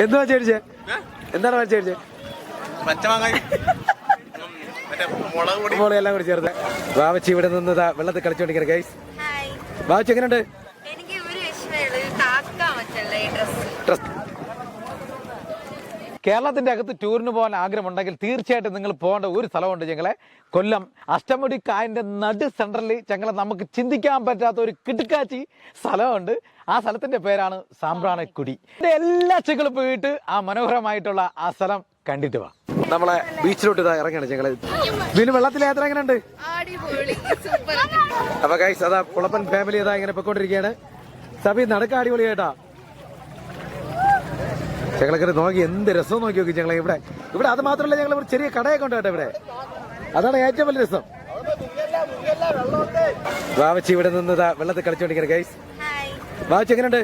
എന്തുവാ ചേടിച്ചേ? എന്താണ് മേടിച്ചേ? എല്ലാം കൂടി ചേർത്ത് വാവച്ചി ഇവിടെ നിന്ന് വെള്ളത്തിൽ കളിച്ചോണ്ടിരിക്കുന്ന ഗൈസ്. വാവച്ചി എങ്ങനെയുണ്ട്? കേരളത്തിന്റെ അകത്ത് ടൂറിന് പോകാൻ ആഗ്രഹമുണ്ടെങ്കിൽ തീർച്ചയായിട്ടും നിങ്ങൾ പോകേണ്ട ഒരു സ്ഥലമുണ്ട് ഞങ്ങളെ. കൊല്ലം അഷ്ടമുടി കായലിന്റെ നടു സെൻട്രലിൽ ഞങ്ങളെ നമുക്ക് ചിന്തിക്കാൻ പറ്റാത്ത ഒരു കിടുക്കാച്ചി സ്ഥലമുണ്ട്. ആ സ്ഥലത്തിന്റെ പേരാണ് സാമ്പ്രാണിക്കുടി. എല്ലാ ചെങ്ങളും പോയിട്ട് ആ മനോഹരമായിട്ടുള്ള ആ സ്ഥലം കണ്ടിട്ട് വാ. നമ്മളെ ബീച്ചിലോട്ട് ഇതാ ഇറങ്ങണം ഞങ്ങള്. വീണ്ടും വെള്ളത്തിലെ യാത്ര എങ്ങനെയുണ്ട്? അപ്പൊ ഗൈസ് അതാ പുളപ്പൻ ഫാമിലി അതാ ഇങ്ങനെ പൊയ്ക്കൊണ്ടിരിക്കുകയാണ്. സഭി നടക്ക അടിപൊളിയായിട്ടാ. ഞങ്ങളൊക്കെ നോക്കി എന്ത് രസം നോക്കി നോക്കി ഞങ്ങളെ ഇവിടെ. അത് മാത്രമല്ല ഞങ്ങൾ ഒരു ചെറിയ കടയൊക്കെ ഉണ്ട് കേട്ടോ ഇവിടെ. അതാണ് ഏറ്റവും വലിയ രസം. വാവച്ചി ഇവിടെ നിന്ന് വെള്ളത്തിൽ കളിച്ചോണ്ടിരിക്കുന്ന ഗൈസ്. വാവച്ചി എങ്ങനെയുണ്ട്?